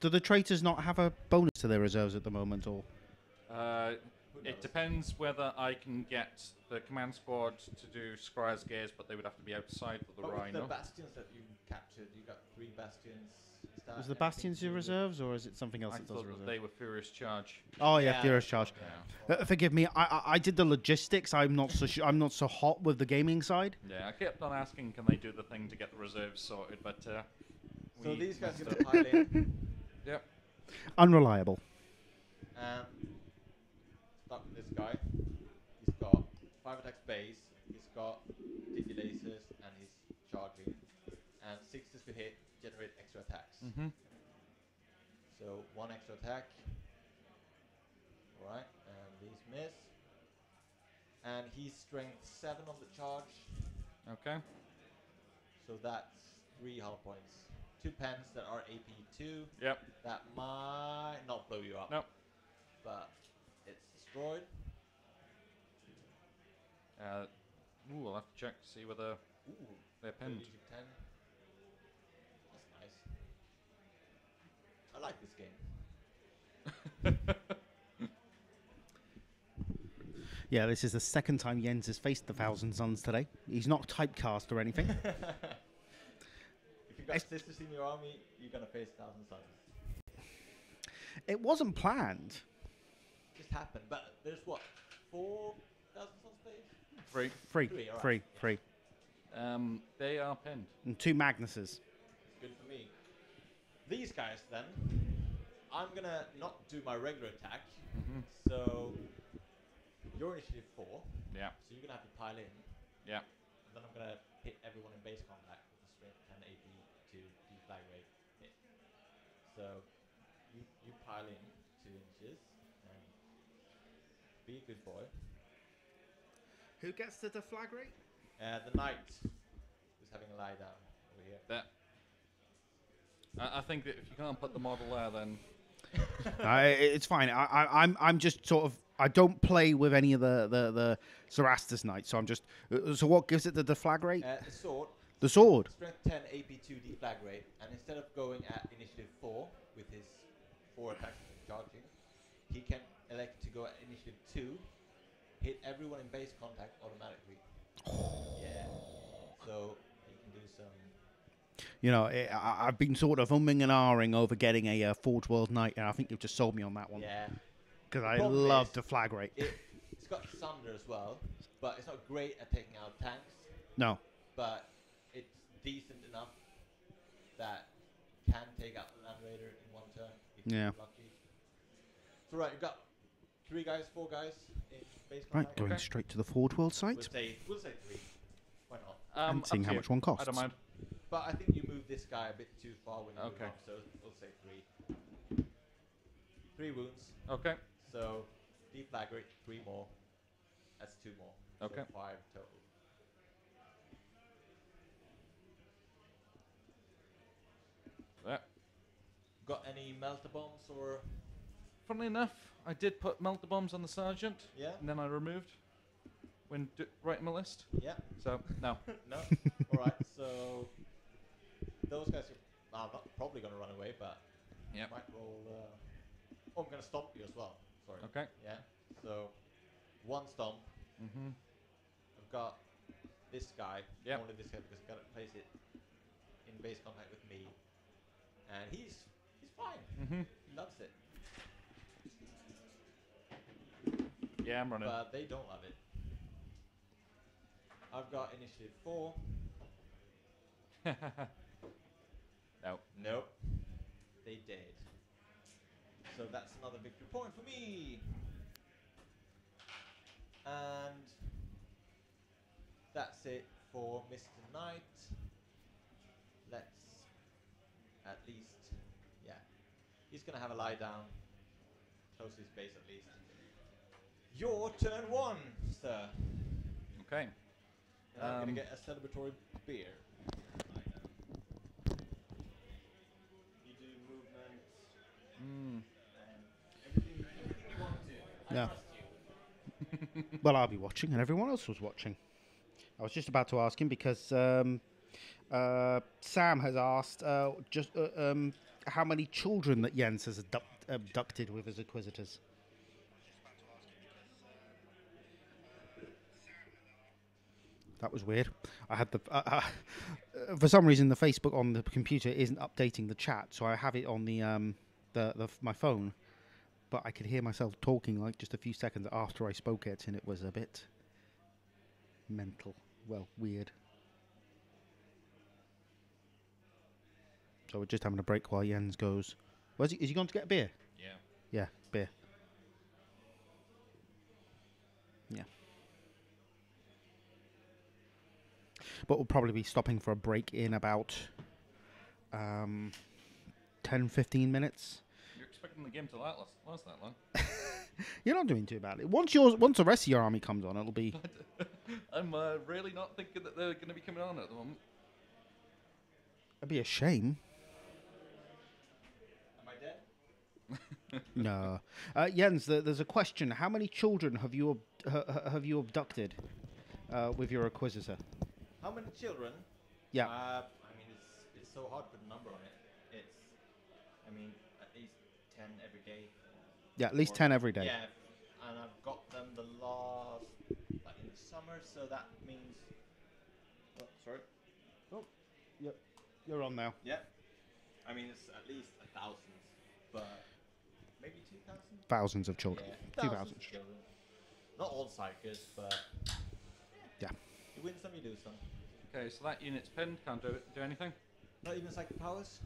Do the traitors not have a bonus to their reserves at the moment, or? Who knows? It depends whether I can get the command squad to do Scryer's Gaze, but they would have to be outside of the But with Rhino. the bastions that you captured, you got 3 bastions. Is that Is the anything bastions to your do with- reserves, or is it something else I that does thought that reserves? they were Furious Charge. Oh yeah, Yeah, Furious that's Charge. what- Yeah. Forgive me, I did the logistics. I'm not so I'm not so hot with the gaming side. Yeah, I kept on asking, can they do the thing to get the reserves sorted, but So we these guys are messed gonna up. pile in. Yep. Unreliable. And start with this guy. He's got 5 attacks base. He's got Digilaces and he's charging. And 6s to hit generate extra attacks. Mm-hmm. So 1 extra attack. Alright, and these miss. And he's strength 7 on the charge. Okay. So that's 3 hull points. 2 pens that are AP2. Yep. That might not blow you up. Nope. But it's destroyed. I'll have to check to see whether Ooh, they're pinned. 10. That's nice. I like this game. Yeah, this is the second time Jens has faced the Thousand Suns today. He's not typecast or anything. If you've got sisters in your army, you're gonna face 1,000 Suns. It wasn't planned. Just happened. But there's what? 4,000 Suns players? Free. Free, Three, alright. free, Yeah. free. They are pinned. And 2 Magnuses. Good for me. These guys then, I'm gonna not do my regular attack. Mm-hmm. So you're initiative 4. Yeah. So you're gonna have to pile in. Yeah. And then I'm gonna hit everyone in base combat with the strength 10 AP to deflag rate hit. So you pile in 2 inches and be a good boy. Who gets the deflag rate? The knight is having a lie down over here. That. I think that if you can't put the model there, then It's fine. I'm just sort of. I don't play with any of the Zerastus Knights, so I'm just. So what gives it the deflag rate? The sword, The sword. strength 10 AP2 deflag rate, and instead of going at initiative 4 with his 4 attacks and charging, he can elect to go at initiative 2, hit everyone in base contact automatically. Yeah. So you can do some. You know, I've been sort of umming and ahhing over getting a Forge World Knight, and I think you've just sold me on that one. Yeah. Because The I problem love is the flag rate. It's got Sunder as well, but it's not great at taking out tanks. No. But it's decent enough that can take out the Land Raider in 1 turn if Yeah. you're lucky. So right, you've got 3 guys, 4 guys in base Right, contact. going Okay. straight to the Forge World site. We'll say 3. Why not? And up seeing to how you. much one costs. I don't mind. But I think you move this guy a bit too far when you move Okay. up, so we'll say 3. 3 wounds. Okay. So deflag rate 3 more. That's 2 more. Okay. So 5 total. Got any melter bombs or? Funnily enough, I did put melter bombs on the sergeant, Yeah. and then I removed when writing my list. Yeah. So no. No. All right. So those guys are not probably gonna run away, but Yep. might roll. Oh, I'm gonna stomp you as well. Sorry. Okay. Yeah. So one stomp. Mhm. I've got this guy. Yep. Only this guy because I gotta place it in base contact with me, and he's fine. Mhm. He loves it. Yeah, I'm running. But they don't love it. I've got initiative 4. No. Nope. They did. So that's another victory point for me. And that's it for Mr. Knight. Let's at least, yeah. He's going to have a lie down. Close his base at least. Your turn 1, sir. Okay. And I'm going to get a celebratory beer. You do movements Mm. and everything you want to. I Yeah. trust you. Well, I'll be watching, and everyone else was watching. I was just about to ask him because Sam has asked how many children that Jens has abducted with his Inquisitors. That was weird. I had the for some reason the Facebook on the computer isn't updating the chat, so I have it on the my phone. But I could hear myself talking like just a few seconds after I spoke it, and it was a bit mental. Well, weird. So we're just having a break while Jens goes. Is he going to get a beer? Yeah. Yeah, beer. Yeah. But we'll probably be stopping for a break in about 10-15 minutes. You're expecting the game to last that long? You're not doing too badly. Once the rest of your army comes on, it'll be... I'm really not thinking that they're going to be coming on at the moment. It'd be a shame. Am I dead? No. Jens, there's a question. How many children have you abducted with your Inquisitor? How many children? Yeah. I mean, it's so hard to put a number on it. At least 10 every day. Yeah, at least 10 every day. Yeah, and I've got them the last, like in the summer, so that means. Oh, sorry. Oh, yep. You're on now. Yeah. I mean, it's at least 1,000, but maybe 2,000. Thousands of children. Yeah, 2,000 thousands of children. Not all psychers, but Yeah. you win some, you lose some. Okay, so that unit's pinned. Can't do anything. Not even psychic powers.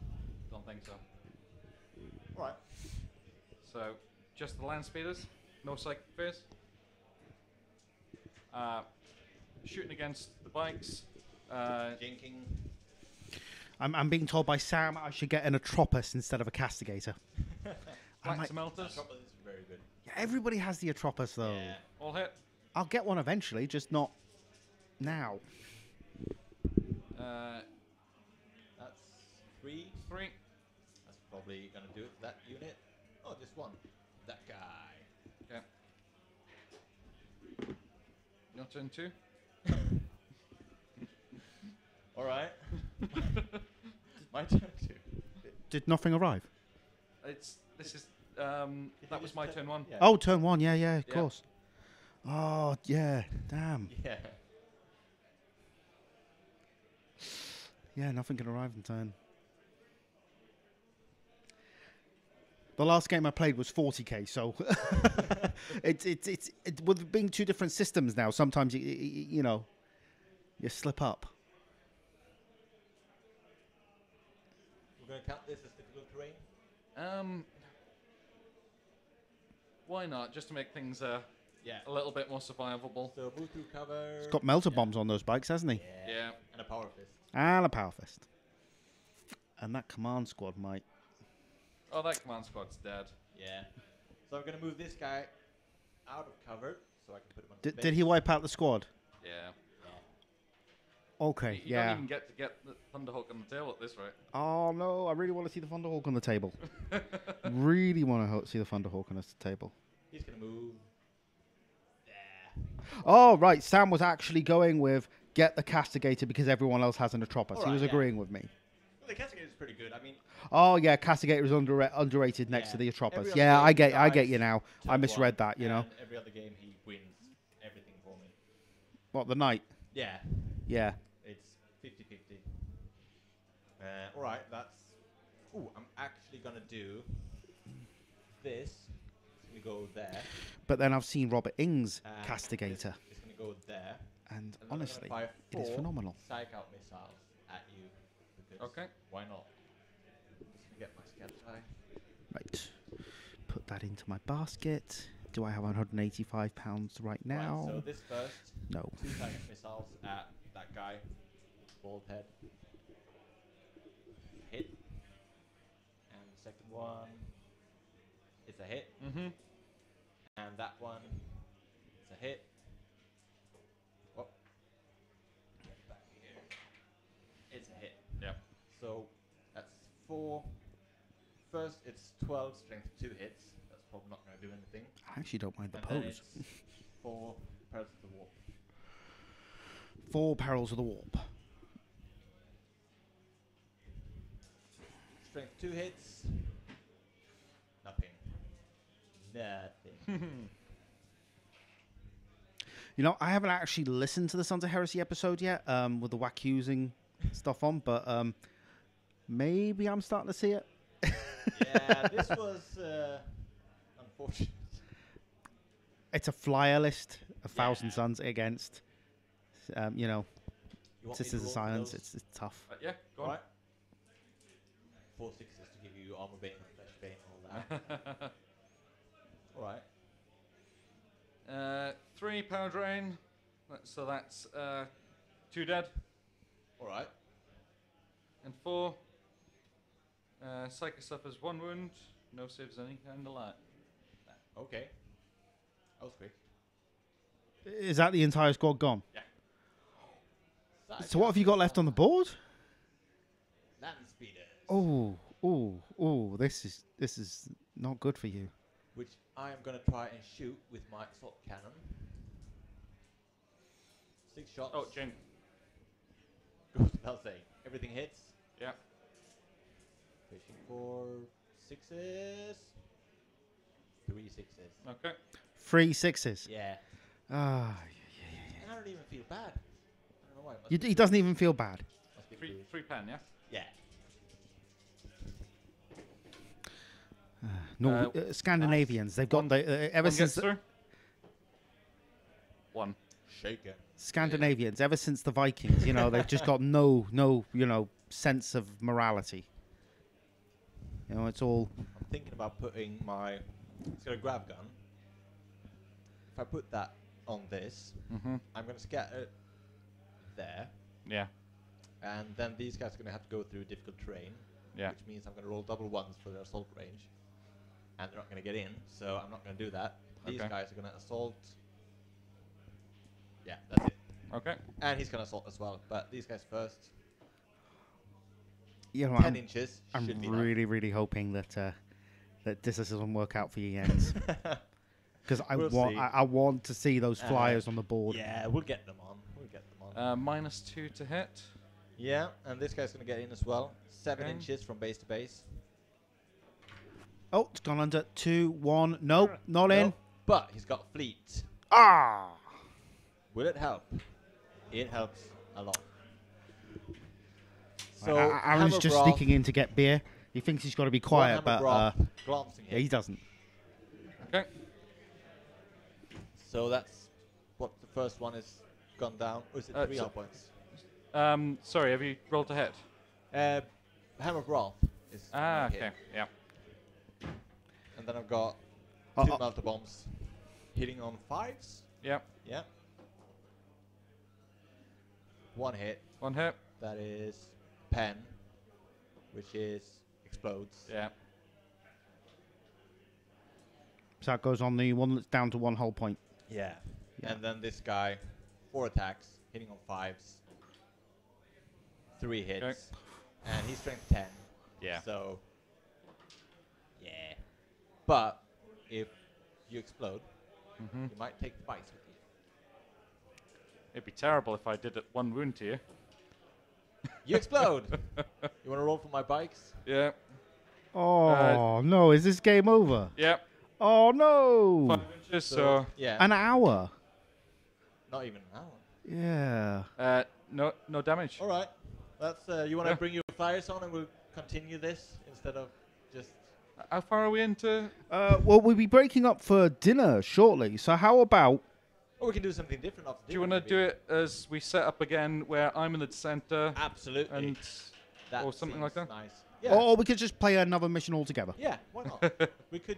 Don't think so. All right. So just the land speeders. No psychic phase. Shooting against the bikes. Jinking. I'm being told by Sam I should get an Atropos instead of a Castigator. I might- Flank melters. That is very good. Yeah, everybody has the Atropos, though. Yeah. All hit. I'll get one eventually, just not now. That's 3. 3. That's probably gonna do it. That unit. Oh, just one. That guy. Okay. Your turn 2. All right. My turn too. Did nothing arrive? That was my turn 1. Yeah. Oh, turn 1. Yeah, of Yeah. course. Oh, yeah. Damn. Yeah. Yeah, nothing can arrive in turn. The last game I played was 40k, so it's with being two different systems now. Sometimes you slip up. We're gonna count this as difficult terrain. Why not? Just to make things Yeah. a little bit more survivable. So move through cover. He's got melter bombs on those bikes, hasn't he? Yeah. And a power fist. And a power fist. And that command squad might. Oh, that command squad's dead. Yeah. So I'm gonna move this guy out of cover so I can put him on. Did he wipe out the squad? Yeah. Okay, You yeah. don't even get to get the Thunderhawk on the table at this rate. Oh no, I really want to see the Thunderhawk on the table. Really want to see the Thunderhawk on the table. He's gonna move. Oh right, Sam was actually going with get the Castigator because everyone else has an Atropos. He Alright, was yeah. agreeing with me. Well, the Castigator is pretty good. I mean, Oh yeah, Castigator is underrated next Yeah. to the Atropos. Every other Yeah, I game get dies you now. I turn misread one, that, you know. and every other game he wins everything for me. What, the Knight? Yeah, Yeah. it's 50-50. All right, that's. Ooh, I'm actually gonna do this. It's gonna go there. But then I've seen Robert Ing's and Castigator, It's gonna go there. and And then I'm honestly, gonna fire it is 4 phenomenal. Psych out missiles at you. Because Okay. Why not? Just gonna get my scatter die. Right. Put that into my basket. Do I have £185 right now? Right, so this first. No. 2 Psych missiles at that guy. Bald head. Hit. And the second one is a hit. Mm-hmm. And that one is a hit. Oh. Get back here. It's a hit. Yeah. So that's 4. First, it's 12 strength, 2 hits. That's probably not going to do anything. I actually don't mind the And then pose. it's 4 Perils of the Warp. 4 Perils of the Warp. Strength 2 hits. Nothing. Nothing. You know, I haven't actually listened to the Sons of Heresy episode yet, with the whack using stuff on, but maybe I'm starting to see it. Yeah, this was unfortunate. It's a flyer list of Thousand Yeah. Suns against, you know, You want me Sisters to of roll Silence. those? It's tough. Yeah, go on. Alright. 4 6s to give you armor bane, flesh bane, all that. Alright. 3 power drain. So that's 2 dead. Alright. And 4. Psychic suffers 1 wound. No saves any kind of light. Okay. That was quick. Is that the entire squad gone? Yeah. So what have you got left on the board? Land speeders. Oh, this is not good for you. Which I am going to try and shoot with my assault cannon. 6 shots. Oh, Jane. Goes without saying. Everything hits. Yeah. Fishing for 6s. 3 6s. Okay. 3 6s. Yeah. Ah, And I don't even feel bad. I don't know why. he doesn't even feel bad. Must be 3 bruised. 3 pen, yeah. Yeah. No, Scandinavians. They've got one- the ever One since gets through. 1. Shaker. Scandinavians. Ever since the Vikings, you know, they've just got no, you know, sense of morality. You know, it's all. I'm thinking about putting my. It's got a grab gun. If I put that on this, Mm-hmm. I'm going to scatter there. Yeah. And then these guys are going to have to go through difficult terrain. Yeah. Which means I'm going to roll double 1s for their assault range. And they're not going to get in, so I'm not going to do that. These Okay. guys are going to assault. Yeah, that's it. Okay. And he's going to assault as well, but these guys first. You know, 10 inches I'm should be really hoping that that this doesn't work out for you, Jens. Because We'll see. I want to see those flyers on the board. Yeah, we'll get them on. We'll get them on. -2 to hit. Yeah, and this guy's going to get in as well. 7 Okay. inches from base to base. Oh, it's gone under 2 1. Nope, not in. Nope, but he's got fleet. Ah. Will it help? It helps a lot. So Aaron's just Hammer sneaking in to get beer. He thinks he's got to be quiet, but glancing yeah, he doesn't. Okay. So that's what the first one is gone down. Or is it 3 so- health points? Sorry, have you rolled to hit? Hammer of Wrath is Ah, my hit. okay. Yeah. And then I've got Uh, 2 melter bombs hitting on 5s. Yeah. Yeah. 1 hit. 1 hit. That is pen, which is explodes. Yeah. So that goes on the one that's down to 1 whole point. Yeah. Yeah. And then this guy, 4 attacks, hitting on 5s. 3 hits, Okay. and he's strength 10. Yeah. So, yeah. But if you explode, Mm-hmm. you might take the bites with you. It'd be terrible if I did it 1 wound to you. You explode. You want to roll for my bikes? Yeah. Oh no! Is this game over? Yeah. Oh no! 5 inches. So yeah, An hour. not even an hour. Yeah. no damage. All right. That's you want to Yeah. bring your flyers on, and we'll continue this instead of just. How far are we into? Well, we'll be breaking up for dinner shortly. So how about? Or we can do something different after Do you dinner, want to maybe. do it as we set up again, where I'm in the center, Absolutely. and That or something like seems that? Nice. Yeah. Or we could just play another mission altogether. Yeah. Why not? We could.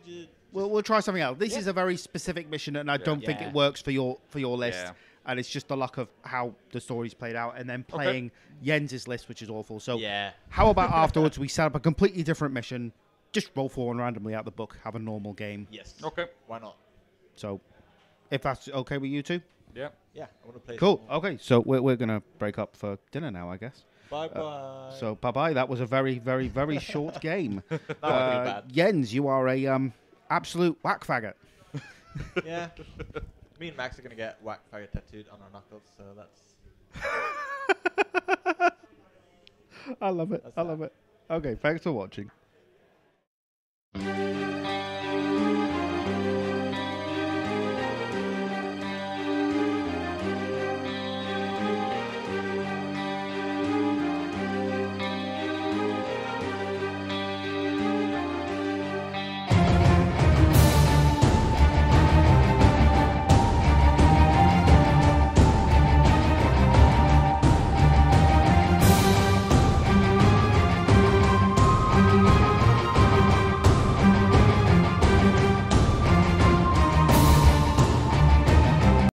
We'll try something else. This Yeah. is a very specific mission, and I don't think Yeah. it works for your list. Yeah. And it's just the luck of how the story's played out, and then playing Jens's list, which is awful. So Yeah. how about afterwards we set up a completely different mission, just roll for one randomly out of the book, have a normal game. Yes. Okay. Why not? So if that's okay with you two, Yeah. Yeah. I want to play. cool. some more. Okay, so we're gonna break up for dinner now, I guess. Bye bye. So bye bye. That was a very very very short game. Now I feel bad. Jens, you are a absolute whack faggot. Yeah. Me and Max are gonna get whack fire tattooed on our knuckles, so that's. I love it. That's I that. love it. Okay, thanks for watching.